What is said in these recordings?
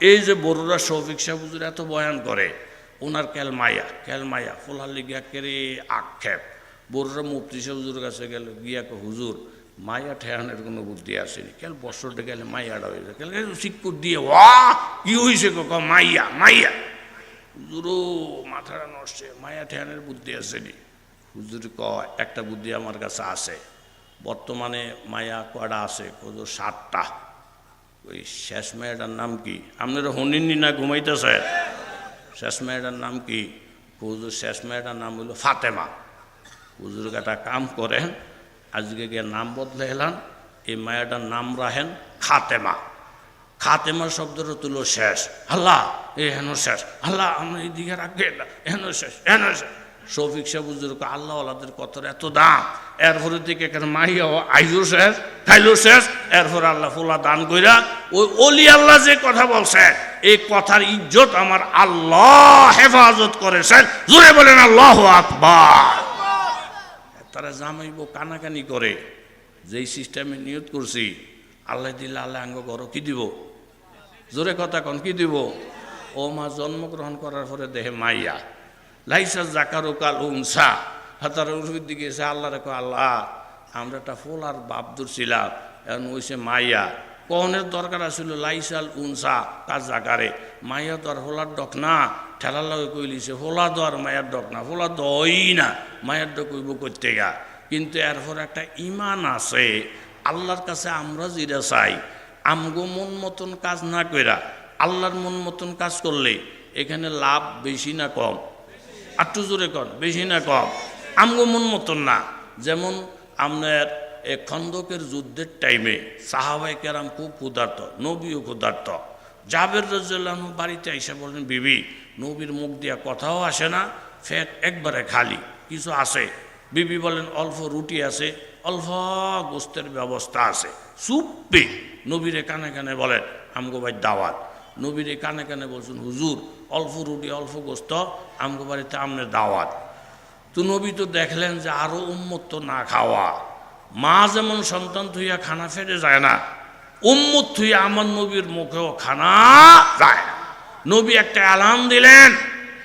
এই যে বড়রা শফিক সাহেব হুজুর এত বয়ান করে, ওনার ক্যালমায়া ফোলার লিগিয়া কেরে আক্ষেপ। বড়রা মুফতি সাহেব হুজুরের কাছে গেল, গিয়া হুজুর মায়া ঠেহানের কোনো বুদ্ধি আসেনি, কেন বছরটা গেলে মাইয়াটা হয়ে যায়, কেন শিক্ষক দিয়ে ওয়া কি হয়েছে মাইয়া মাইয়া। হুজুরও মাথাটা নষ্ট, মায়া ঠেহানের বুদ্ধি আসেনি। হুজুর একটা বুদ্ধি আমার কাছে আছে, বর্তমানে মায়া কয়টা আছে? হুজুর 7টা। ওই শেষ মেয়েটার নাম কি? আপনারা শুনেননি না ঘুমাইতেছে? শেষ মেয়েটার নাম কি? হুজুর শেষ মেয়েটার নাম হইল ফাতেমা। হুজুর একটা কাম করেন, আজকে গিয়ে নাম বদলে এলাম, এই মায়াটার নাম রাখেন খাতেমা। খাতেমা শব্দটা তুল শেষ, আল্লাহ এ হেন শেষ, আল্লাহ আমরা এই দিকে রাখবে না, হেন শেষ হেন শেষ। শফিক সাহেব হুজুর আল্লাহ আল্লাহদের কথার এত দাম, এরপরে দিকে এখানে মাইয়া আইজো শেষ খাইলো শেষ, এরপরে আল্লাহ ফুলা দান কইরা ওই অলি আল্লাহ যে কথা বলছে, এই কথার ইজ্জত আমার আল্লাহ হেফাজত করেছেন। জোরে বলেন আল্লাহু আকবার। তারা জামাইব কানাকানি করে, যেই সিস্টেমে নিয়ত করছি, আল্লাহ দিল্লা আল্লাহ আঙ্গ করো কি দিব? জোরে কথা কন কি দিব? ও মা জন্মগ্রহণ করার পরে দেহে মাইয়া, লাইসা জাকারু কাল উনসা, হাতার উর্ফির দিকে এসে আল্লাহ রেখো, আল্লাহ আমরা একটা ফুল আর বাপ দূরছিলাম, এখন ওইসে মাইয়া। কনের দরকার আসলে লাইসাল উনসা কাজ জাকারে, মাইয়া তো আর হোলার ডক না, ঠেলার লাগে কইলিছে হোলা তো আর মায়ের ডক না, হোলা দই না, মায়ের ডক কইব করতে গা। কিন্তু এরপর একটা ইমান আছে, আল্লাহর কাছে আমরা যেটা চাই, আমগো মন মতন কাজ না কইরা আল্লাহর মন মতন কাজ করলে এখানে লাভ বেশি না কম? একটু জোরে কন, বেশি না কম? আমগো মন মতন না। যেমন আপনার খন্দকের যুদ্ধের টাইমে সাহাবায়ে কেরাম খুব ক্ষুধার্ত, নবীও ক্ষুধার্ত। জাবের রাদিয়াল্লাহু আনহু বাড়িতে আইসা বলেন, বিবি নবীর মুখ দিয়া কথাও আসে না, ফেট একবারে খালি, কিছু আছে? বিবি বলেন অল্প রুটি আছে, অল্প গোস্তের ব্যবস্থা আছে। চুপে নবীরে কানে কানে বলেন আমগো ভাই দাওয়াত। নবীরে কানে কানে বলছেন, হুজুর অল্প রুটি অল্প গোস্ত, আমগো বাড়িতে আমনে দাওয়াত। তো নবী তো দেখলেন যে আরো উম্মত তো না খাওয়া, মা যেমন সন্তান থুইয়া খানা ফেরে যায় না, উম্মত থুইয়া আমার নবীর মুখেও খানা যায় না। নবী একটা এলান দিলেন,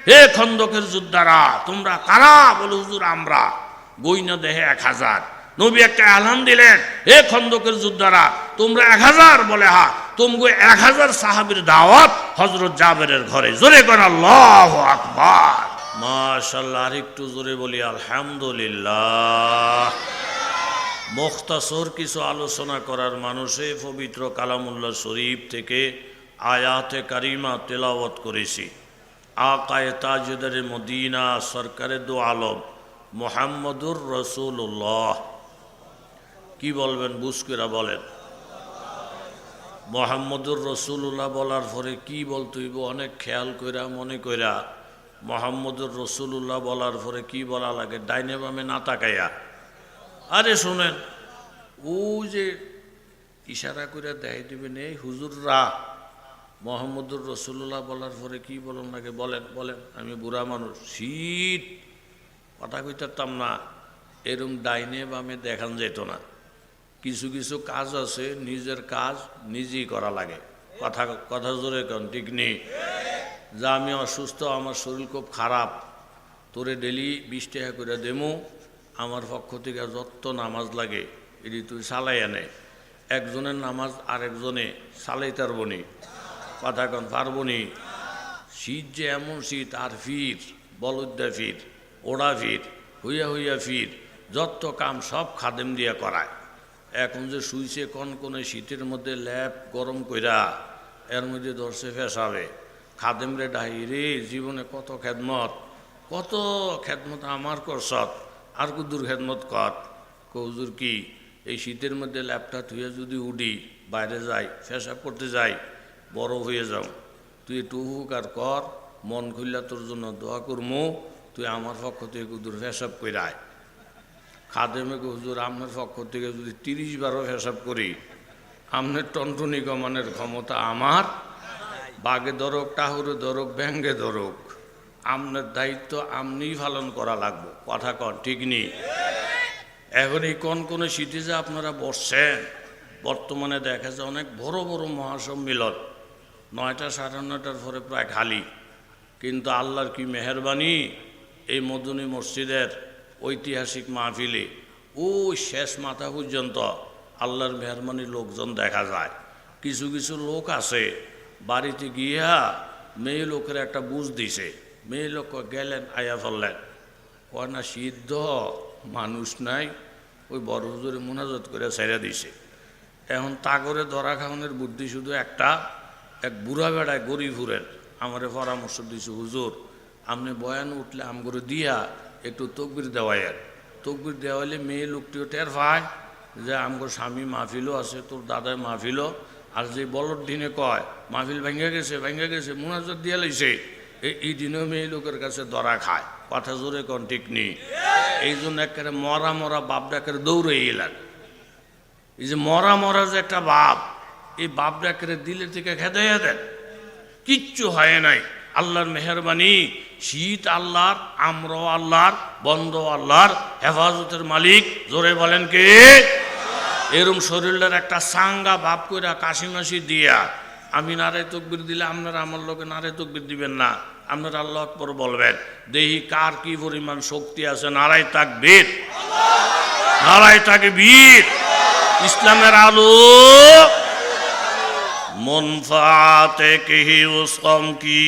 হে খন্দকের যোদ্ধারা তোমরা কারা? বলে হুজুর আমরা। গইনা দেহে 1000। নবী একটা এলান দিলেন, হে খন্দকের যোদ্ধারা তোমরা 1000? বলে হা। তোমগো 1000 সাহাবীর দাওয়াত হযরত জাবেরের ঘরে। জোরে কর আল্লাহু আকবার। মাশাআল্লাহ। আর একটু জোরে বলি আলহামদুলিল্লাহ। মুখতাসর কিছু আলোচনা করার মানুষে পবিত্র কালামুল্লাহ শরীফ থেকে আয়াতে কারিমা তেলাওয়াত করেছি। আকায়ে তাজদারে মদিনা সরকারে দু আলম মুহাম্মদুর রাসূলুল্লাহ। কি বলবেন বুঝকিরা বলেন? মুহাম্মদুর রাসূলুল্লাহ বলার পরে কি বলতে হইব অনেক খেয়াল কইরা মনে কইরা। মুহাম্মদুর রাসূলুল্লাহ বলার পরে কি বলা লাগে? ডাইনে বামে না তাকাইয়া। আরে শোনেন, ও যে ইশারা করে দেখাই দিবেন এই হুজুররা, মুহাম্মদুর রাসূলুল্লাহ বলার পরে কি বলেন লাগে? বলেন বলেন। আমি বুড়া মানুষ, শীত কথা কইতাম না, এরম ডাইনে বামে দেখান যেত না। কিছু কিছু কাজ আছে নিজের কাজ নিজেই করা লাগে। কথা কথা জোরে কন, ঠিক নেই? যা আমি অসুস্থ, আমার শরীর খুব খারাপ, তোরে ডেলি 20 টাকা করে দেমো, আমার পক্ষ থেকে যত নামাজ লাগে এটি তুই চালাই আনে। একজনের নামাজ আরেকজনে চালাইতে পারবনি, কথা কন পারবনি। শীত যে এমন শীত, আর ফির বলদ্দা ফির, ওড়া ফির, হইয়া হইয়া ফির, যত কাম সব খাদেম দিয়া করায়। এখন যে শুইছে কনকনে শীতের মধ্যে ল্যাপ গরম কইরা, এর মধ্যে ধরছে ফেসাবে। খাদেমরে ডাহি রে, জীবনে কত খেদমত আমার করছত, আর কুদুর খেদমত কর। কৌজুর কি এই শীতের মধ্যে ল্যাপটা থুয়ে যদি উডি বাইরে যাই, ফেসাব করতে যাই, বড় হয়ে যাও, তুই একটু উপকার কর, মন খুললা তোর জন্য দোয়া করমু, তুই আমার পক্ষ থেকে কুদুর ফেসাব কইরায়। খাদেমে হুজুর আপনার পক্ষ থেকে যদি 30 বারও ফেসাব করি, আপনার টনটনি কমানের ক্ষমতা আমার। বাঘে ধরুক, টাহুরে ধরুক, ব্যাঙ্গে ধরুক, আপনার দায়িত্ব আপনিই পালন করা লাগবে। কথা কন, ঠিক নেই? এখন এই কনকনে শীতে যে আপনারা বসছেন, বর্তমানে দেখা যায় অনেক বড় বড় মহাসম্মিলন, 9টা 9:30টার পরে প্রায় খালি। কিন্তু আল্লাহর কি মেহেরবানি, এই মদনী মসজিদের ঐতিহাসিক মাহফিলে ওই শেষ মাথা পর্যন্ত আল্লাহর মেহেরবানি লোকজন দেখা যায়। কিছু কিছু লোক আছে বাড়িতে গিয়া মেয়ে লোকের একটা বুঝ দিছে, মেয়ে লোক গেলেন আয়া ফেললেন, কয় না সিদ্ধ মানুষ নাই, ওই বড় হুজুরে মোনাজত করে ছেড়ে দিছে। এখন তা করে ধরা খাওয়ানোর বুদ্ধি শুধু একটা, এক বুড়া বেড়ায় গরিবুরের আমারে পরামর্শ দিছে, হুজুর আপনি বয়ান উঠলে আমগরে দিয়া একটু তকবির দেওয়াইয়ের, তকবির দেওয়াইলে মেয়ে লোকটিও টের পায় যে আমগর স্বামী মাহফিলও আছে, তোর দাদায় মাহফিলও, আর যে বলর দিনে কয় মাহফিল ভেঙে গেছে মোনাজত দিয়া লাইছে, এই দিনেও মেয়ে লোকের কাছে ধরা খায়। কথা জোরে কোন ঠিক নেই। এই জন্য একেবারে মরা মরা বাপ ডাকের দৌড়ে এলেন। এই যে মরা যে একটা বাপ, এই বাপ ডাকের দিলে থেকে খেদে দেন, কিচ্ছু হয় নাই। আল্লাহর মেহেরবানি, শীত আল্লাহর, আমরাও আল্লাহর, বন্ধ আল্লাহর, হেফাজতের মালিক জোরে বলেন কে? এরম শরীরের একটা সাঙ্গা বাপ কইরা কাশি মাসি দিয়া আমি নারায় তকবির দিলে আপনারা আমার লোকে নারায় তকবির দিবেন না, আপনারা আল্লাহু আকবার বলবেন। দেখি কার কি পরিমাণ শক্তি আছে। নারায় তাকবীর, নারায় তাকবীর। ইসলামের আলো মুনফাতে কিহি উসকম কি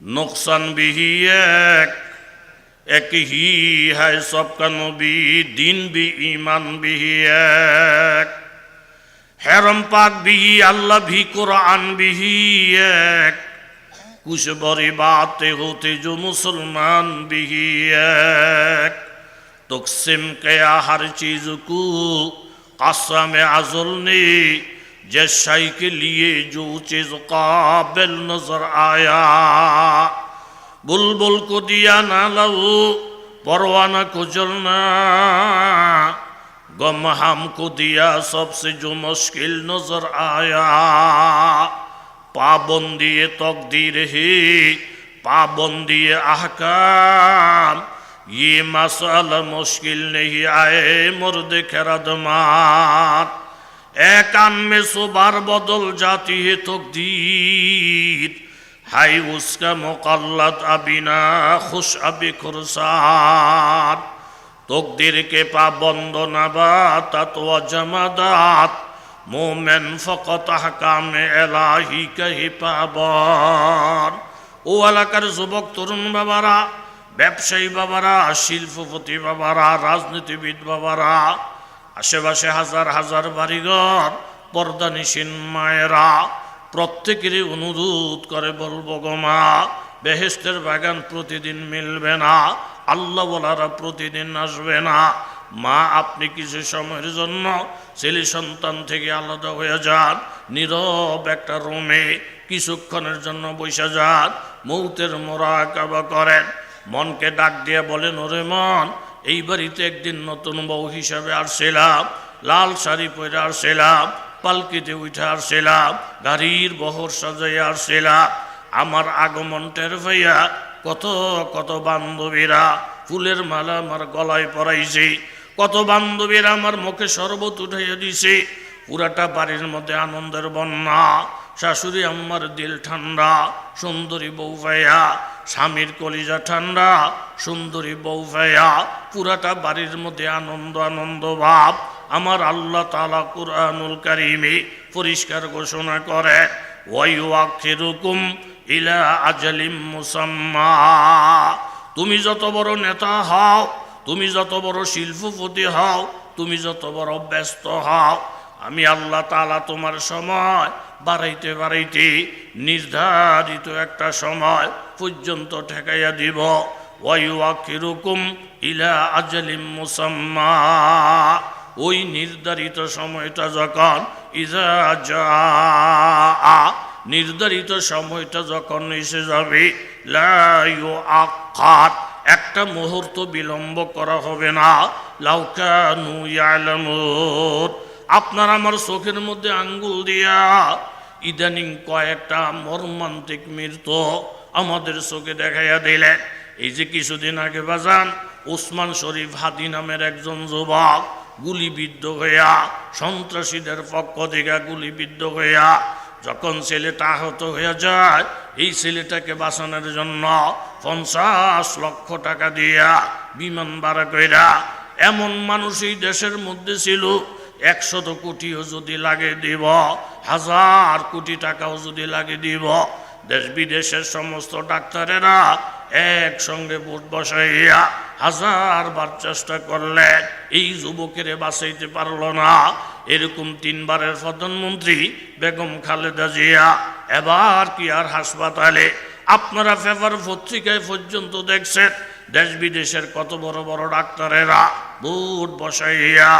নুকসান বিহি এক হি হ্যায় সবকা নবী, দিন বি ইমান বিহি এক, হেরম পাক বিহি আল্লাহ ভি কুরআন বিহি এক, কুছ বড়ি বাতে হোতে जो मुसलमान বিহি এক, तकसीम किया हर चीज को कसम अज़ल ने, जिस शय के लिए जो चीज काबिल नजर आया, बुलबुल को दिया ना लहू परवाना को जलना, गम हमको दिया सबसे जो मुश्किल नजर आया, पाबंदी तकदीर है पाबंदी अहकाम, ये मसला मुश्किल नहीं आए मुर्द खरदमात, एक कान में सुबार बदल जाती है तकदीर, हाय उसका मुकल्लद अबिना खुश अबी खुरसात, तकदीर के पाबंद नबातात व जमादात, मोमेन फकत अहकाम इलाही का ही पाबंद। ও এলাকার যুবক তরুণ বাবারা, ব্যবসায়ী বাবারা, শিল্পপতি বাবারা, রাজনীতিবিদ বাবারা, আশেপাশে হাজার হাজার বাড়িঘর, পর্দানিসীন মায়েরা, প্রত্যেকেরই অনুরোধ করে বলবো গো মা, বেহেশতের বাগান প্রতিদিন মিলবে না, আল্লাহ বলারা প্রতিদিন আসবে না। মা আপনি কিছু সময়ের জন্য ছেলে সন্তান থেকে আলাদা হয়ে যান, নীরব একটা রুমে কিছুক্ষণের জন্য বসে যান, মৌতের মোরাকাবা করেন, মনকে ডাক দিয়ে বলেন, ওরে মন, এই বাড়িতে একদিন নতুন বউ হিসাবে আসছিলাম, লাল শাড়ি পরে আসছিলাম, পালকিতে উঠে আসছিলাম, গাড়ির বহর সাজাইয়া আসছিলাম, আমার আগমন টের পাইয়া কত কত বান্ধবীরা ফুলের মালা আমার গলায় পরাইছে, কত বান্ধবীরা আমার মুখে শরবত উঠাইয়া দিছে, পুরাটা বাড়ির মধ্যে আনন্দের বন্যা। শাশুড়ি আম্মার দিল ঠান্ডা, সুন্দরী বউ ভাইয়া, স্বামীর কলিজা ঠান্ডা, সুন্দরী বউ ভাইয়া, পুরাটা বাড়ির মধ্যে আনন্দ আনন্দ ভাব। আমার আল্লাহ তাআলা কুরআনুল কারীমে পরিষ্কার ঘোষণা করে, ওয়াইউআখিরুকুম ইলা আজালিম মুসাম্মা, তুমি যত বড় নেতা হও, তুমি যত বড় শিল্পপতি হও, তুমি যত বড় ব্যস্ত হও, আমি আল্লাহ তাআলা তোমার সময় বাড়াইতে বাড়াইতে নির্ধারিত একটা সময় পর্যন্ত ঠেকাইয়া দিব। ওয়াইউআখিরুকুম ইলা আজালিম মুসাম্মা, ওই নির্ধারিত সময়টা যখন ইজা জাআ, নির্ধারিত সময়টা যখন এসে যাবে, লা ইউআক্কার, একটা মুহূর্ত বিলম্ব করা হবে না। লাউ কানু ইয়ালামুন, আপনার আমার চোখের মধ্যে আঙ্গুল দিয়া ইদানিং কয়েকটা মর্মান্তিক মৃত্যু আমাদের চোখে দেখাইয়া দিলেন। এই যে কিছুদিন আগে বাজান ওসমান শরীফ হাদি নামের একজন যুবক গুলিবিদ্ধ হইয়া, সন্ত্রাসীদের পক্ষ থেকে গুলিবিদ্ধ হইয়া যখন ছেলেটা আহত হয়ে যায়, এই ছেলেটাকে বাঁচানোর জন্য 50 লক্ষ টাকা দিয়া বিমান ভাড়া কইরা, এমন মানুষ এই দেশের মধ্যে ছিল 100 কোটিও যদি লাগে দিব, 1000 কোটি টাকাও যদি লাগে দিব, দেশ বিদেশের সমস্ত ডাক্তারেরা একসঙ্গে ভোট বসাইয়া 1000 বার চেষ্টা করলে এই যুবকের বাঁচাইতে পারল না। এরকম 3 বারের প্রধানমন্ত্রী বেগম খালেদা জিয়া এবার কি আর হাসপাতালে? আপনারা পেপার পত্রিকায় পর্যন্ত দেখছেন দেশ বিদেশের কত বড় বড় ডাক্তারেরা ভোট বসাইয়া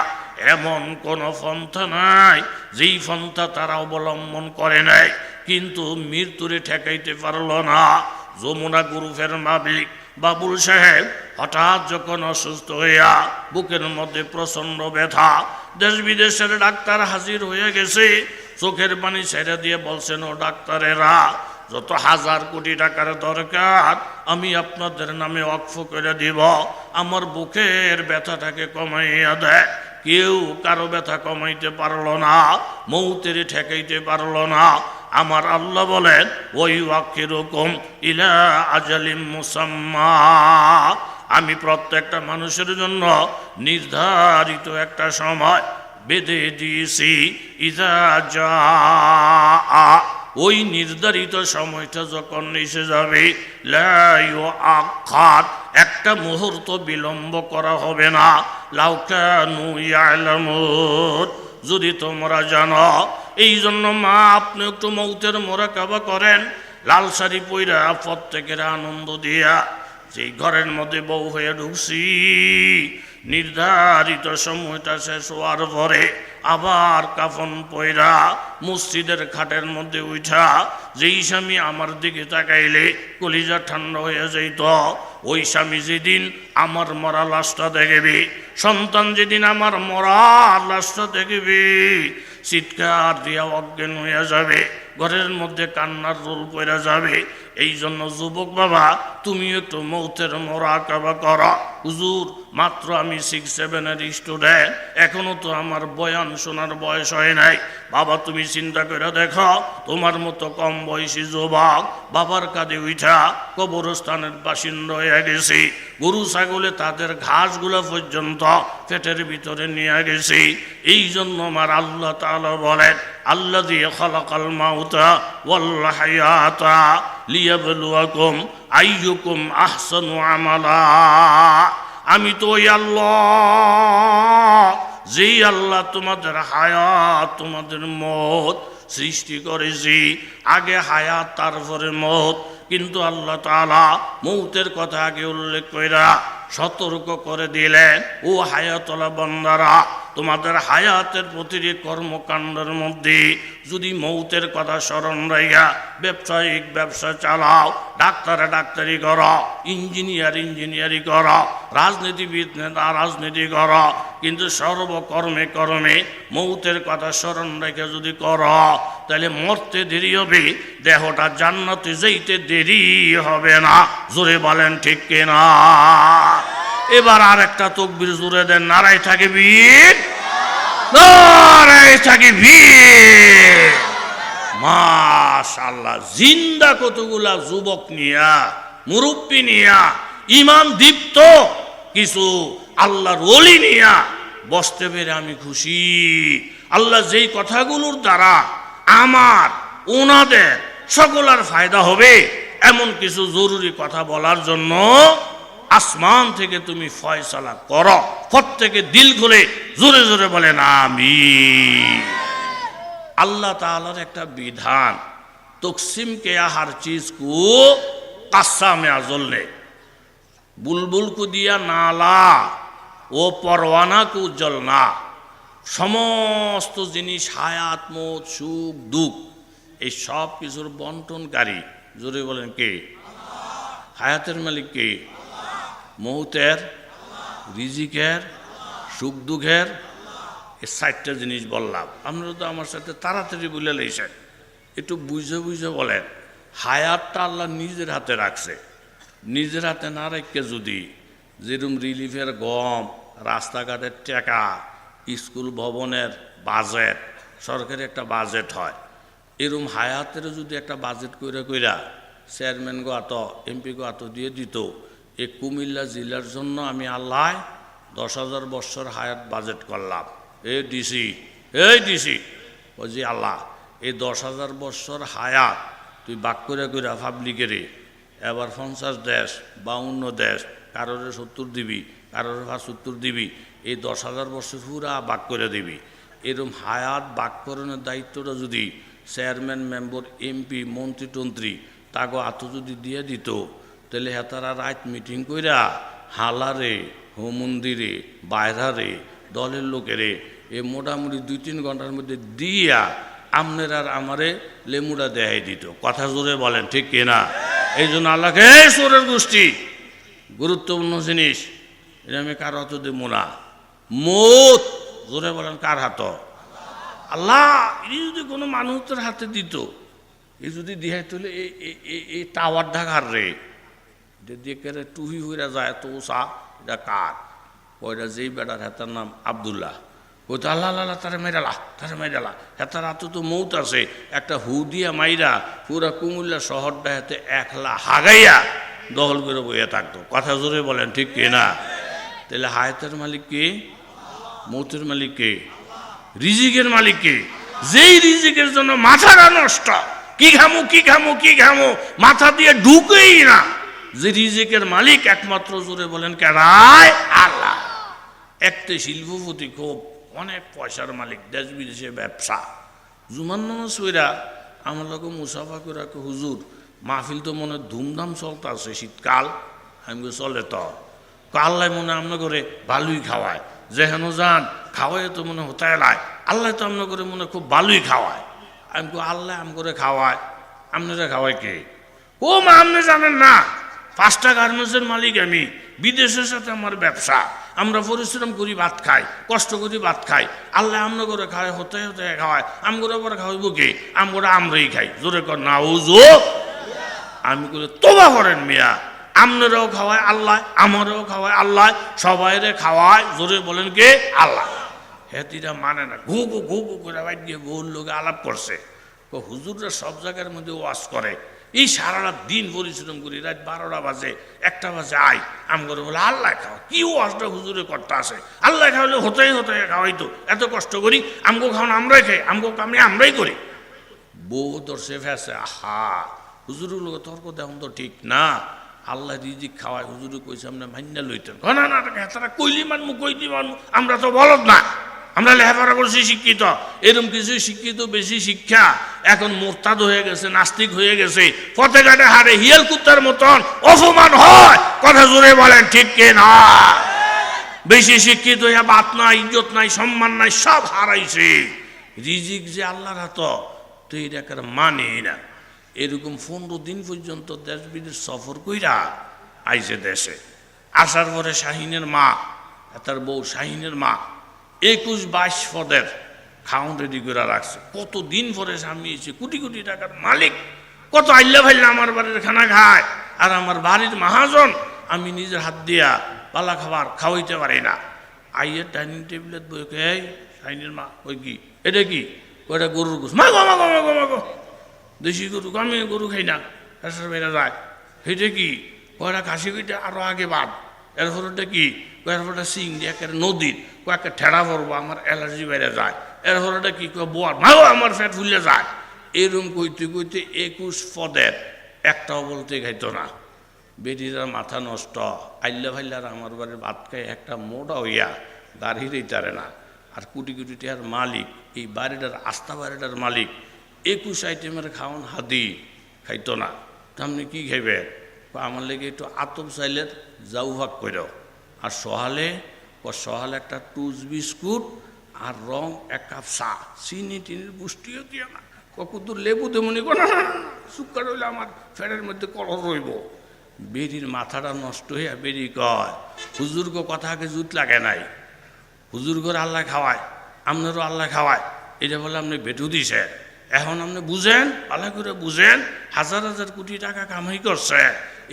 এমন কোন পন্থা নাই যেই পন্থা তারা অবলম্বন করে নাই, কিন্তু মৃত্যুরে ঠেকাইতে পারল না। যমুনা গ্রুপের মালিক বাবুল সাহেব হঠাৎ যখন অসুস্থ হইয়া বুকের মধ্যে প্রচন্ড ব্যথা, দেশ বিদেশের ডাক্তার হাজির হয়ে গেছে, চোখের পানি ছেড়ে দিয়ে বলছেন, ও ডাক্তারেরা, যত 1000 কোটি টাকার দরকার আমি আপনাদের নামে ওয়াকফ করে দিব, আমার বুকের ব্যথাটাকে কমাইয়া দেয়। কেউ কারো ব্যথা কমাইতে পারলো না, মৌতের ঠেকাইতে পারলো না। আমার আল্লাহ বলেন, ওই ওয়াক্কিরুকুম ইলা আজালিম মুসাম্মা, আমি প্রত্যেকটা মানুষের জন্য নির্ধারিত একটা সময় বেঁধে দিয়েছি। ইযা জাআ, ওই নির্ধারিত সময়টা যখন এসে যাবে, লা ইউআখার, একটা মুহূর্ত বিলম্ব করা হবে না। লাউ কানু ইয়ালামুন, যদি তোমরা জানো। এই জন্য মা, আপনি একটু মৌতের মোরাকাবা করেন, লাল শাড়ি পইরা প্রত্যেকের আনন্দ দিয়া যেই ঘরের মধ্যে বউ হয়ে ঢুকছি, নির্ধারিত সময়টা শেষ হওয়ার পরে আবার কাফন পয়রা মসজিদের খাটের মধ্যে উঠা, যেই স্বামী আমার দিকে তাকাইলে কলিজা ঠান্ডা হয়ে যাইত, ওই স্বামী যেদিন আমার মরা লাশটা দেখবে, সন্তান যেদিন আমার মরা লাশটা দেখবে, চিৎকার দিয়া অজ্ঞান হয়ে যাবে, ঘরের মধ্যে কান্নার রোল পড়ে যাবে। এই জন্য যুবক বাবা, তুমি একটু মৌতের মোরাকাবা করো। হুজুর, মাত্র আমি 6-7 স্টুডেন্ট, এখনো তো আমার বয়ান শোনার বয়স হয় নাই। বাবা, তুমি চিন্তা করে দেখো, তোমার মতো কম বয়সী যুবক বাবার কাঁধে উঠা কবরস্থানের বাসিন্দা হয়ে গেছি, গরু ছাগলে তাদের ঘাসগুলো পর্যন্ত পেটের ভিতরে নিয়ে গেছি। এই জন্য আমার আল্লাহ তাআলা বলেন, আল্লাযী খালাকাল মাউতা ওয়াল হায়াতা লিয়াবলুয়াকুম আইয়ুকুম আহসানু আমালা। আমি তো ওই আল্লাহ, যেই আল্লাহ তোমাদের হায়াত, তোমাদের মত সৃষ্টি করেছি। আগে হায়াত, তারপরে মত, কিন্তু আল্লাহ তাআলা মৌতের কথা আগে উল্লেখ কইরা সতর্ক করে দিলেন, ও হায়াতলা বান্দারা, তোমাদের হায়াতের প্রতিটি কর্মকাণ্ডের মধ্যে যদি মৌতের কথা স্মরণ রাইয়া ব্যবসায়িক ব্যবসা চালাও, ডাক্তারে ডাক্তারি করো, ইঞ্জিনিয়ারি করো, রাজনীতিবিদ নেতা রাজনীতি করো, কিন্তু সর্বকর্মে কর্মে মৌতের কথা স্মরণ রেখে যদি করো, তাহলে মরতে দেরি হবে, দেহটা জান্নাতে যেতে দেরি হবে না। জোরে বলেন ঠিক কিনা? এবার আর একটা তাকবীর জোরে দেন, নারায়ে তাকবীর, নারায়ে তাকবীর। মাশাআল্লাহ, জিন্দা কতগুলা যুবক নিয়া, মুরব্বী নিয়া, ইমান দীপ্ত কিছু আল্লাহর ওলি নিয়া বসতে পেরে আমি খুশি। আল্লাহ যেই কথাগুলোর দ্বারা আমার ওনাদের সকলের ফায়দা হবে, এমন কিছু জরুরি কথা বলার জন্য আসমান থেকে তুমি ফয়সালা করো। প্রত্যেকে দিল খুলে জোরে জোরে বলেন আমিন। আল্লাহ তাআলার একটা বিধান, তকসিম কে हर चीज को कस्सा में अजल ने, बुलबुल को दिया नाला ও পরওয়ানা কো জ্বলনা। সমস্ত জিনিস, হায়াত, মৌত, সুখ দুঃখ, এই সব কিছুর বন্টনকারী, জোরে বলেন কে? হায়াতের মালিক কে? মৌতের, রিজিকের, সুখ দুঃখের, এই 4টা জিনিস বললাম। আপনারা তো আমার সাথে তাড়াতাড়ি বলে লেছেন, একটু বুঝে বুঝে বলেন। হায়াতটা আল্লাহ নিজের হাতে রাখছে, নিজের হাতে না রেখে যদি যেরকম রিলিফের গম, রাস্তাঘাটের টাকা, স্কুল ভবনের বাজেট, সরকারি একটা বাজেট হয়, এরম হায়াতের যদি একটা বাজেট কইরা চেয়ারম্যান গো আত এমপি গো আত দিয়ে দিত, এই কুমিল্লা জেলার জন্য আমি আল্লাহ 10,000 বৎসর হায়াত বাজেট করলাম। এই ডিসি ও জি আল্লাহ, এই 10,000 বৎসর হায়াত তুই বাক কইরা পাবলিকেরে এবার 50 দেশ 52 দেশ, কারোরে 70 দিবি, কারোরে 75 দিবি, এই 10,000 বৎসর পুরা বাক করে দিবি। এরম হায়াত বাক করানোর দায়িত্বটা যদি চেয়ারম্যান মেম্বার এমপি মন্ত্রী টন্ত্রী তাগো আত যদি দিয়ে দিত, তাহলে হেতারা রাত মিটিং কইরা হালারে হোম মন্দিরে বাইরারে দলের লোকেরে এ মোটামুটি 2-3 ঘন্টার মধ্যে দিয়া আমনের আর আমারে লেমুটা দেখাই দিত। কথা জোরে বলেন ঠিক কিনা? এই জন্য আল্লাহকে চোরের গোষ্ঠী গুরুত্বপূর্ণ জিনিস, এটা আমি কার হাতে দেবো না। মত জোরে বলেন কার হাত? আল্লাহ। এই যদি কোনো মানুষের হাতে দিত, এই যদি দিহাই তুলে এই টাওয়ার ঢাকার রে দিয়ে কেড়ে টুহি হইরা যায় তো ওসা, এটা কার? ওইটা যেই বেটার হেতার নাম আবদুল্লাহ, ওই তো আল্লাহ আল্লাহ তারা মেরালা হেতার হাতে তো মৌত আছে, একটা হু দিয়া মাইরা পুরা কুমিল্লা শহরটা হাতে একলা হাগাইয়া দখল করে বইয়া থাকতো। কথা জোরে বলেন ঠিক কিনা? তাহলে হায়াতের মালিক কে? মৌতের মালিক কে? রিজিকের মালিক কে? যেই রিজিকের জন্য মাথাটা নষ্ট, কি খামো মাথা দিয়ে ঢুকেই না, যে রিজিকের মালিক একমাত্র জোরে বলেন কেরায়? আল্লাহ। একটা শিল্পপতি খুব অনেক পয়সার মালিক, দেশ বিদেশে ব্যবসা, জুমান নামাজ কইরা আমার লোক মুসাফা করে হুজুর মাহফিল তো মনে ধুমধাম চলতে আছে, শীতকাল আমি চলে তো আল্লাহ মনে আমনা করে ভালোই খাওয়ায়, যেহেন যান খাওয়াই তো মনে হতায় লাই, আল্লাহ তো আমনা করে মনে খুব ভালোই খাওয়ায়। আমি আল্লাহ আম করে খাওয়ায়, আপনারা খাওয়াই কে? ও মা আপনি জানেন না, 5টা গার্মেন্টসের মালিক আমি, বিদেশের সাথে আমার ব্যবসা, আমরা পরিশ্রম করি ভাত খাই, কষ্ট করি ভাত খাই, আল্লাহ আমনা করে খাওয়ায়, হতে খাওয়ায়, আম করে পরে খাওয়াইব কে? আম করে আমরাই খাই। জোরে কর না ওজো। আমি করে তোবা করেন মিয়া, আপনারাও খাওয়ায় আল্লাহ, আমারও খাওয়ায় আল্লাহ, সবাইরে খাওয়ায়, জোরে বলেন কে? আল্লাহ। হেতিরা মানে না, ঘু করে বাইর দিয়ে বহু লোকে আলাপ করছে, হুজুররা সব জায়গার মধ্যে ওয়াজ করে, এই সারা রাত দিন পরিশ্রম করি, রাত 12টা বাজে 1টা বাজে আই, আম করে বলে আল্লাহ খাওয়া, কি ওয়াজটা হুজুরে করতে আসে, আল্লাহ খাওয়ালে হতে খাওয়াইতো, এত কষ্ট করি, আমগো খাওয়ান আমরাই খাই, আমগো কামে আমরাই করি। বউ ধরছে ফেসে, আহা হুজুরের লোক তর্ক দেখুন তো ঠিক না, আল্লাহ রিজিক খাওয়ায়, হুজুরে কইছে আমরা মাইন্যা লইতেন, না তারা কইলি মানমু কইলি মানমু, আমরা তো বলদ না, আমরা লেখাপড়া করছি শিক্ষিত, এরকম কিছু শিক্ষিত বেশি শিক্ষা এখন মোরতাদ হয়ে গেছে, নাস্তিক হয়ে গেছে, পথে ঘাটে হারে হিয়াল কুত্তার মতন অপমান হয়। কথা জোরে বলেন ঠিক কে না? বেশি শিক্ষিত হইয়া বাত নাই, ইজ্জত নাই, সম্মান নাই, সব হারাইছে। রিজিক যে আল্লাহর হাত, তো এটা মানে না। এরকম 15 দিন পর্যন্ত দেশ বিদেশ সফর কইরা আইছে দেশে, আসার পরে শাহিনের মা, তার বউ শাহিনের মা 21-22 পদের খাউন রেডি করে রাখছে। কতদিন পরে স্বামী এসে, কোটি কোটি টাকার মালিক, কত আইল্লা ভাইল্লা আমার বাড়ির খানা খায়, আর আমার বাড়ির মহাজন আমি নিজের হাত দিয়া পালা খাবার খাওয়াইতে পারি না। আইয়ের ডাইনিং টেবিলের বইকে, এই শাহিনের মা ওই কি এটা কি? ওইটা গরুর গোস। মাগো দেশি গরু, আমি গরু খাই না, পেশার বেড়ে যায়। সেটা কি? ওরা খাসি কইটা আরো আগে বাদ, এরপর ওটা কি? এরপরটা সিং দিয়ে একটা নদীর কয়েকটা ঠেড়া পড়বো, আমার অ্যালার্জি বেড়ে যায়। এরপর ওটা কি বোয়ার, মাও আমার ফ্যাট ফুলে যায়। এরকম কইতে 21 পদের একটাও বলতে খাইতো না। বেটিরা মাথা নষ্ট, আইল্লা ভাইল্লার আমার বাড়ির ভাত খাই একটা মোটা হইয়া দাঁড়িয়েই তারে না। আর কোটি কোটি টাকার মালিক, এই বাড়িটার আস্থা বাড়িটার মালিক 21 আইটেমের খাওয়ান হাদি খাইতো না। তাহলে কি খাইবে? আমার লেগে একটু আতপ চাইলের যাও ভাগ করো, আর সহালে একটা টুস বিস্কুট আর রং 1 কাপ চা, চিনি টিনির পুষ্টিও দিয়ে না, কত লেবু দেমনি না, সুকার হইলে আমার ফ্যানের মধ্যে কলর রইব। বেরির মাথাটা নষ্ট হইয়া বেরি কয়, হুজুর্গ কথাকে জুত লাগে নাই, হুজুর্গর আল্লাহ খাওয়ায়, আপনারও আল্লাহ খাওয়ায়, এটা বলে আপনি বেটু দিছে। এখন আপনি বুঝেন, আল্লাহ করে বুঝেন, হাজার হাজার কোটি টাকা কামাই করছে,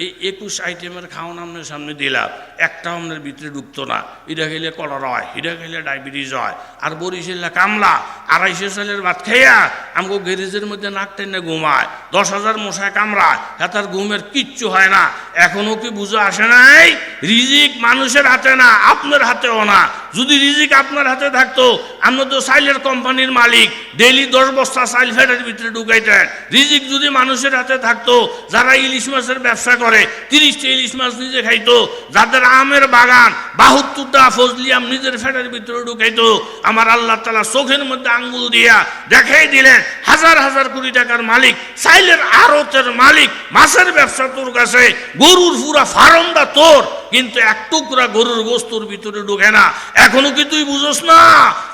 এই 21 আইটেমের খাওয়ান আপনার সামনে দিলাম, একটা আপনার ভিতরে ঢুকতো না। এটা খেলে কলেরা হয়, এটা খেলে ডায়াবেটিস হয়। আর বরিশালে কামলা 250 সালের ভাত খাইয়া আমাকে গ্যারেজের মধ্যে নাক টেনে ঘুমায়, 10,000 মশায় কামড়ায়, তার ঘুমের কিচ্ছু হয় না। এখনো কি বুঝে আসে নাই? রিজিক মানুষের হাতে না, আপনার হাতেও না। যদি রিজিক আপনার হাতে থাকতো, আপনি তো সাইলের কোম্পানির মালিক, ডেইলি 10 বস্তা সাইল ফেটের ভিতরে ঢুকাইতেন। রিজিক যদি মানুষের হাতে থাকতো, যারা ইলিশ মাছের ব্যবসা করে 30টা ইলিশ মাছ নিজে খাইতো, যাদের আমের বাগান 72টা ফজলি আম নিজের ফেটের ভিতরে ঢুকাইতো, আমার আল্লাহ তাআলা চোখের মধ্যে আঙ্গুল দিয়া দেখাই দিলেন হাজার হাজার কোটি টাকার মালিক, সাইলের আড়তের মালিক, মাছের ব্যবসা তোর কাছে, গরুর পুরা ফার্মটা তোর, কিন্তু এক টুকরা গরুর গোস্তুর ভিতরে ঢুকে না। এখনো কি তুই বুঝোস না?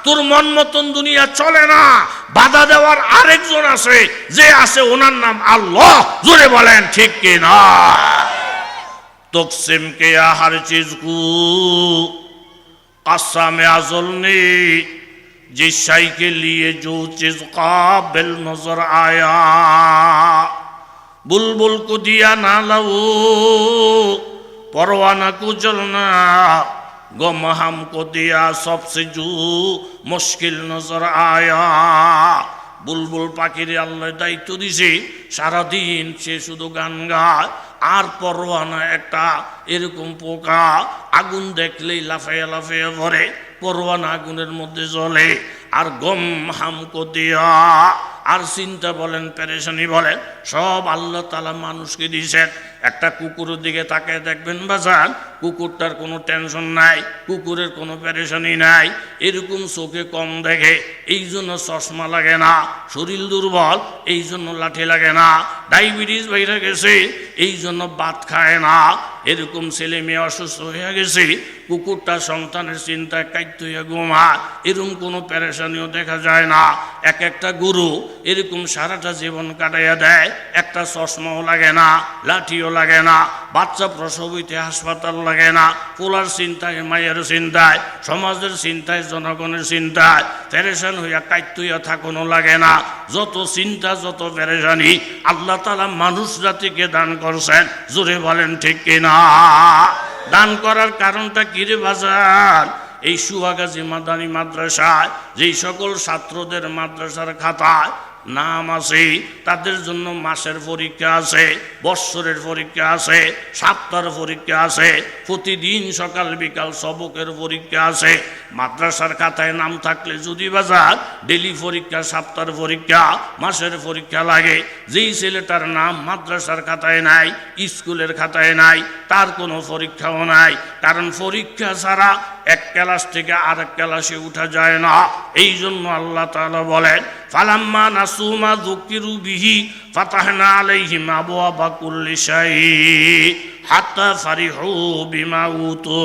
তোর মন মতন দুনিয়া চলে না। বাধা দেওয়ার আরেকজন আছে, যে আছে ওনার নাম আল্লাহ। জোরে বলেন ঠিক কি না? তকসিম কে হর চিজ কু কাসামে আজল নে, जिस शाई के लिए जो चीज काबिल नजर आया, बुलबुल को दिया ना लो परवाना को जलना, गम हमको दिया सबसे जो मुश्किल नजर आया। বুলবুল পাখিরে আল্লাহ দায়িত্ব দিছে, সারাদিন সে শুধু গান গায়। আর পরোয়ানা একটা এরকম পোকা, আগুন দেখলেই লাফাইয়া লাফাইয়া ভরে, পরোয়ানা আগুনের মধ্যে জ্বলে। আর গম হামকো দিয়া, আর চিন্তা বলেন, পেরেশানি বলেন, সব আল্লাহ তাআলা মানুষকে দিয়েছেন। একটা কুকুরের দিকে তাকায় দেখবেন বাজান, কুকুরটার কোনো টেনশন নাই, কুকুরের কোনো পেরেশানি নাই, এরকম চোখে কম দেখে, এই জন্য চশমা লাগে না। শরীর দুর্বল, এই জন্য লাঠি লাগে না। ডায়াবেটিস বাইরে গেছে, এই জন্য ভাত খায় না। এরকম ছেলে মেয়ে অসুস্থ হয়ে গেছে, কুকুরটা সন্তানের চিন্তায় কাইত হইয়া ঘুমায়, এরকম কোনো পেরেশানিও দেখা যায় না। এক একটা গুরু এরকম সারাটা জীবন কাটাইয়া দেয়, একটা চশমাও লাগে না, লাঠিও লাগে না, বাচ্চা প্রসব হইতে হাসপাতাল লাগে না। পোলার চিন্তায়, মায়ের চিন্তায়, সমাজের চিন্তায়, জনগণের চিন্তায় পেরেশান হইয়া কাইত হইয়া থাকুনও লাগে না। যত চিন্তা, যত পেরেশানি আল্লাহ তাআলা মানুষ জাতিকে দান করছেন। জোরে বলেন ঠিক কিনা? দান করার কারণটা কি রে বাজার? এই সুহাগাজী মাদানী মাদ্রাসায় যেই সকল ছাত্রদের মাদ্রাসার খাতায় নাম আছে, তাদের জন্য মাসের পরীক্ষা আছে, বৎসরের পরীক্ষা আছে, সপ্তাহের পরীক্ষা আছে, প্রতিদিন সকাল বিকাল সবকের পরীক্ষা আছে। মাদ্রাসার খাতায় নাম থাকলে যদি বাজার ডেলি পরীক্ষা, সপ্তাহের পরীক্ষা, মাসের পরীক্ষা লাগে, যেই ছেলেটার নাম মাদ্রাসার খাতায় নাই, স্কুলের খাতায় নাই, তার কোনো পরীক্ষাও নাই। কারণ পরীক্ষা ছাড়া এক ক্লাস থেকে আরেক ক্লাসে উঠা যায় না। এই জন্য আল্লাহ তাআলা বলেন, ফালাম্মা নাসু মা যুকিরু বিহি ফাতাহনা আলাইহিম আবওয়াবা কুল্লি শাই হাত্তা ফারিহু বিমা উতু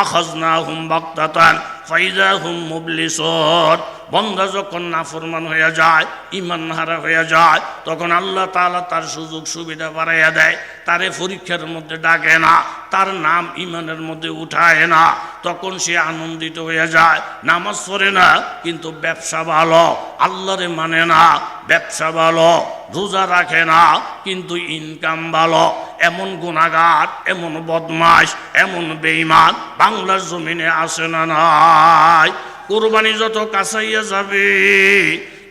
আখাযনাহুম বাগতাতান ফাইযা হুম মুবলিসুন। বন্দা যখন নাফরমান হয়ে যায়, ঈমান হারা হয়ে যায়, তখন আল্লাহ তাআলা তার সুযোগ সুবিধা বাড়াইয়া দেয়, তারে পরীক্ষার মধ্যে ডাকে না, তার নাম ঈমানের মধ্যে উঠায় না। তখন সে আনন্দিত হয়ে যায়, নামাজ পড়ে না কিন্তু ব্যবসা ভালো, আল্লাহরে মানে না, ব্যবসা ভালো, রোজা রাখে না কিন্তু ইনকাম ভালো। এমন গুনাহগার, এমন বদমাশ, এমন বেঈমান বাংলার জমিনে আসে না নাই? কোরবানি যত কাছাইয়া যাবে,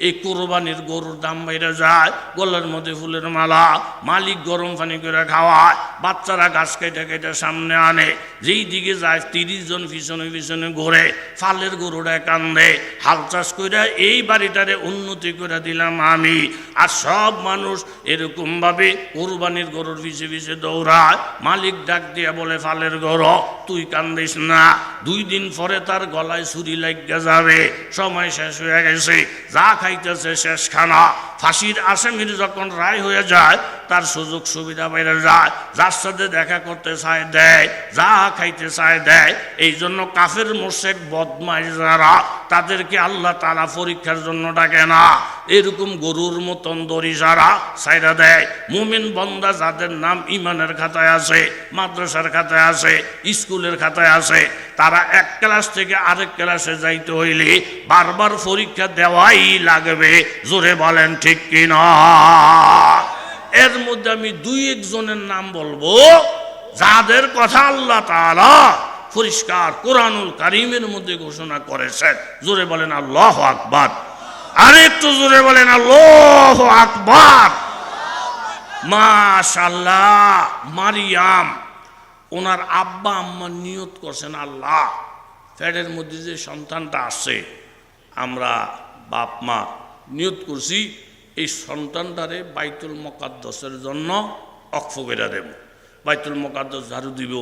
এই কোরবানির গরুর দাম বাইরে যায়, গলার মধ্যে ফুলের মালা, মালিক গরম পানি করে খাওয়ায়, বাচ্চারা গাছ কেটে কেটে সামনে আনে, যেই দিকে যায় 30 জন পিছনে পিছনে ঘোরে, ফালের গরুটায় কান্দে, হাল চাষ করে এই বাড়িটারে উন্নতি করে দিলাম আমি। আর সব মানুষ এরকমভাবে কোরবানির গরুর পিছে পিছে দৌড়ায়। মালিক ডাক দিয়া বলে, ফালের গরু তুই কান্দিস না, 2 দিন পরে তার গলায় ছুরি লাগিয়া যাবে, সময় শেষ হয়ে গেছে, যা খাইতেছে শেষ খানা। ফাঁসির আসামির যখন রায় হয়ে যায়, তার সুযোগ সুবিধা বাইরে যায়, যার সাথে দেখা করতে চায় দেয়, যা খাইতে চায় দেয়। এই জন্য কাফের মুশরিক বদমাশ যারা, তাদেরকে আল্লাহ তাআলা পরীক্ষার জন্য ডাকে না। এরকম গরুর মতন দড়ি যারা ছাইরা দেয়, মুমিন বান্দা যাদের নাম ঈমানের খাতায় আছে, মাদ্রাসার খাতায় আছে, স্কুলের খাতায় আছে, তারা এক ক্লাস থেকে আরেক ক্লাসে যাইতে হইলে বারবার পরীক্ষা দেওয়াই লাগবে। জোরে বলেন ঠিক কিনা? এর মধ্যে আমি দুই একজনের নাম বলবো যাদের কথা আল্লাহ তাআলা পরিষ্কার কোরআনুল কারীমের মধ্যে ঘোষণা করেছেন। জোরে বলেন আল্লাহু আকবার। আরেকটু জোরে বলেন আল্লাহু আকবার। মাশাআল্লাহ, মারিয়াম ওনার আব্বা আম্মা নিয়ত করছেন, আল্লাহ ফ্যাটের মধ্যে যে সন্তানটা আসছে, আমরা বাপ মা নিয়ত করছি এই সন্তানটারে বাইতুল মুকাদ্দাসের জন্য অক্ফ করে দেব। বাইতুল মুকাদ্দাস ঝাড়ু দিব,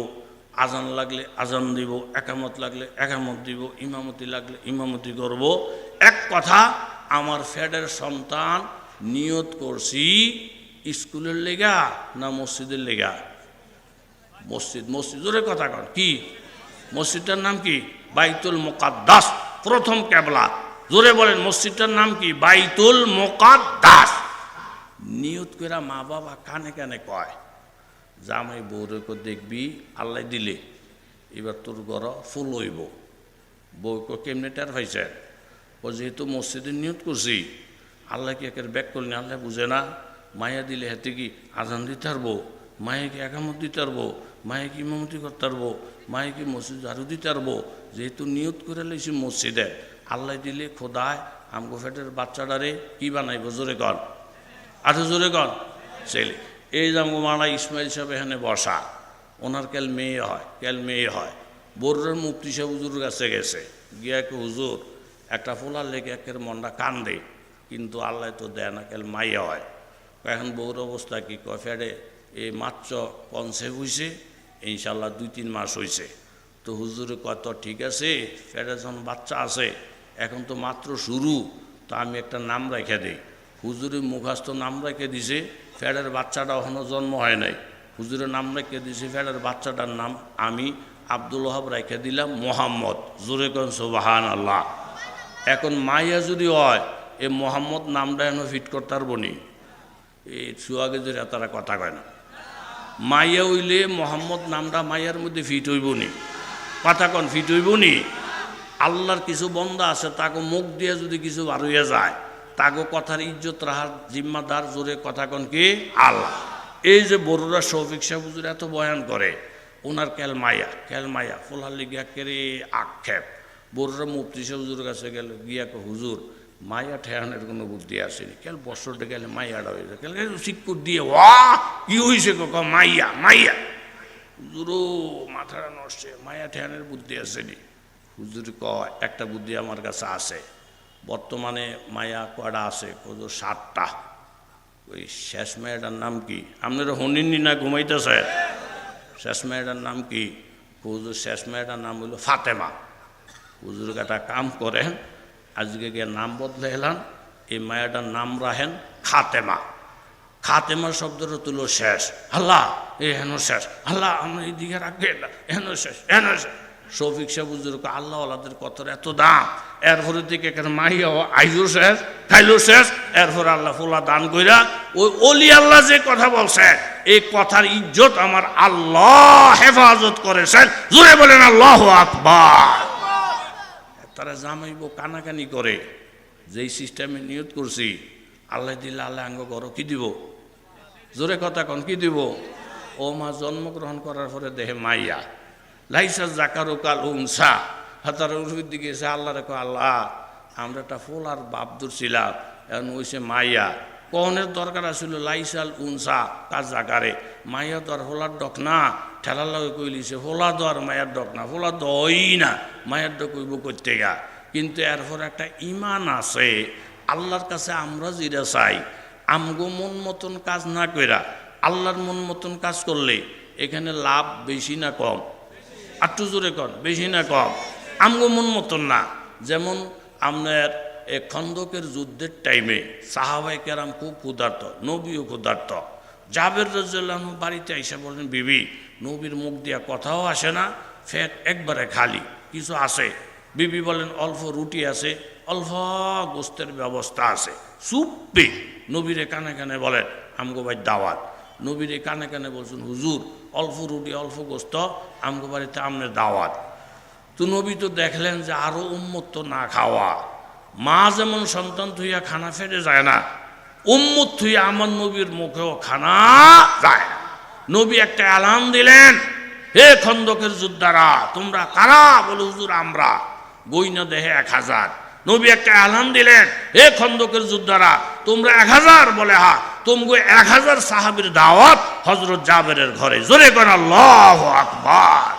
আজান লাগলে আজান দিব, একামত লাগলে একামত দিব, ইমামতি লাগলে ইমামতি করব। এক কথা, আমার ফ্যাটের সন্তান নিয়ত করছি স্কুলের লেগা না মসজিদের লেগা? মসজিদ। মসজিদ জোরে কথা কন, কি মসজিদটার নাম কি? বাইতুল মুকাদ্দাস, প্রথম কেবলা। জোরে বলেন মসজিদটার নাম কি? বাইতুল মুকাদ্দাস। নিয়ত করে মা বাবা কানে কানে কয়, জামাই বউরেকে দেখবি আল্লাহ দিলে এবার তোর ঘর ফুল হইব। বউকে কেমনে টের পাইছে? ও যেহেতু মসজিদে নিয়ত করছি, আল্লাহ কি একের ব্যাক করলেন? আল্লাহ বুঝে না, মায়া দিলে হাতে কি আজান দিতে পারবো, মায়ে কি একামত দিতে পারবো, মায়ে কি ইমামতি করতে পারবো, মায়ে কি মসজিদ ঝাড়ু দিতে পারবো? যেহেতু নিয়ত করে লইছি মসজিদে, আল্লাহ দিলে খোদায় আমগো ফেটের বাচ্চাটারে কি বানাইব? জোরে কর, আরো জোরে কর, ছেলে। এই যে আমগো মানা ইসমাইল সাহেব এখানে বসা, ওনার কেল মেয়ে হয়, কেল মেয়ে হয়। বড়ুরের মুফতি সাহেব হুজুর কাছে গেছে, গিয়া কে হুজুর একটা ফোলার লেগে একের মনটা কান্দে, কিন্তু আল্লাহ তো দেয় না, কেল মাইয়া হয়। এখন বউর অবস্থা কি? কয় ফেডে এই মাত্র কনসেপ্ট হয়েছে, ইনশাল্লাহ 2-3 মাস হয়েছে। তো হুজুরে কত ঠিক আছে, ফেডে যখন বাচ্চা আছে, এখন তো মাত্র শুরু, তো আমি একটা নাম রেখে দিই। হুজুরের মুখাস্ত নাম রেখে দিছে, ফেডের বাচ্চাটা এখনও জন্ম হয় নাই। হুজুরের নাম রেখে দিছে, ফেডের বাচ্চাটার নাম আমি আব্দুল ওহাব রেখে দিলাম মোহাম্মদ। জোরে কোন সুবহানাল্লাহ। এখন মাইয়া যদি হয়, এ মোহাম্মদ নামটা এখনো ফিট করতে পারবো নি? এই সুয়াগে যদি তারা কথা কয় না, মাইয়া হইলে মোহাম্মদ নামটা মাইয়ার মধ্যে ফিট হইব নি? কথা কন, ফিট হইব নি? আল্লাহর কিছু বন্দা আছে, তাকে মুখ দিয়ে যদি কিছু বার হইয়া যায়, তাকে কথার ইজ্জত রাখার জিম্মাদার, জোরে কথা কন কি? আল্লাহ। এই যে বড়ুরা শফিক সাহেব হুজুর এত বয়ান করে, ওনার ক্যালমাইয়া ফোলার লিগিয়া কেড়ে আক্ষেপ। বড়ুরা মুফতি সাহেব হুজুর কাছে গেল, গিয়া হুজুর মাইয়া ঠেহানের কোনো বুদ্ধি আসেনি, কেল বছরটা গেলে মাইয়াটা হয়ে যায়, কেন শিক্ষক দিয়ে ওয়া কি হয়েছে মাইয়া মাইয়া। হুজুরও মাথাটা নষ্ট, মাইয়া ঠেহানের বুদ্ধি আসেনি। হুজুর কয় একটা বুদ্ধি আমার কাছে আছে। বর্তমানে মায়া কয়টা আছে? কত 7টা। ওই শেষ মেয়েটার নাম কি? আপনারা হনিনি না ঘুমাইতেছে? শেষ মেয়েটার নাম কি? হুজুর শেষ মেয়েটার নাম হইল ফাতেমা। হুজুর একটা কাম করেন, আজকে গিয়ে নাম বদলে এলাম, এই মায়াটার নাম রাখেন খাতেমা। খাতেমা শব্দটা তুলো শেষ, আল্লাহ এ হেন শেষ, আল্লাহ আমরা এই দিকে রাখবে হেন শেষ, হেন শেষ। শফিক সাহেব হুজুর আল্লাহ আল্লাহদের কতর এত দাম, এরপরে দিকে এখানে মাইয়া আইজো শেষ, খাইলো শেষ, এরপর আল্লাহ ফুলা দান কইরা ওই অলি আল্লাহ যে কথা বলছে, এই কথার ইজ্জত আমার আল্লাহ হেফাজত করেছেন। জোরে বলেন আল্লাহু আকবার। তারা জামাইব কানাকানি করে, যেই সিস্টেমে নিয়ত করছি, আল্লাহ দিলে আল্লাহ আঙ্গ করো কি দিব? জোরে কথা কন, কি দিব? ও মা জন্মগ্রহণ করার পরে দেহে মাইয়া, লাইসা জাকারু কাল উনসা, হাতার উর্ফির দিকে এসে আল্লাহ রেখো, আল্লাহ আমরা একটা ফুল আর বাপদুর ছিলাম, এখন ওইসে মাইয়া। কনের দরকার আসলে লাইসাল উনসা কাজ জাকারে, মাইয়া দর হোলার ডক না, ঠেলার লাগে কইলিছে হোলা দর মায়ের ডক না, হোলা দই না, মায়ের ডক কইব করতে গা। কিন্তু এরপর একটা ইমান আছে, আল্লাহর কাছে আমরা যেটা চাই, আমগো মন মতন কাজ না কইরা আল্লাহর মন মতন কাজ করলে এখানে লাভ বেশি না কম? আটটু জোরে কন, বেশি না কম? আমগো মন মতন না। যেমন আপনার খন্দকের যুদ্ধের টাইমে সাহাবাই কেরাম খুব ক্ষুধার্ত, নবীও ক্ষুধার্ত। জাবের রাদিয়াল্লাহু আনহু বাড়িতে আইসা বলেন, বিবি নবীর মুখ দিয়া কথাও আসে না, ফেট একবারে খালি, কিছু আছে? বিবি বলেন অল্প রুটি আছে, অল্প গোস্তের ব্যবস্থা আছে। চুপি নবীরে কানে কানে বলেন আমগো ভাই দাওয়াত। নবীরে কানে কানে বলছেন, হুজুর অল্প রুটি অল্প গোস্ত, আমগো বাড়িতে আমনের দাওয়াত। তো নবী তো দেখলেন যে আরো উম্মত তো না খাওয়া, মা যেমন সন্তান থইয়া খানা ফেরে যায় না, উম্মত থুই আমার নবীর মুখেও খানা যায় না। নবী একটা এলান দিলেন, হে খন্দকের যোদ্ধারা তোমরা কারা? বলে হুজুর আমরা। গইনা দেহে 1000। নবী একটা এলান দিলেন, হে খন্দকের যোদ্ধারা তোমরা 1000? বলে হা। তোমগো 1000 সাহাবীর দাওয়াত হযরত জাবেরের ঘরে। জোরে কোন আল্লাহু আকবার।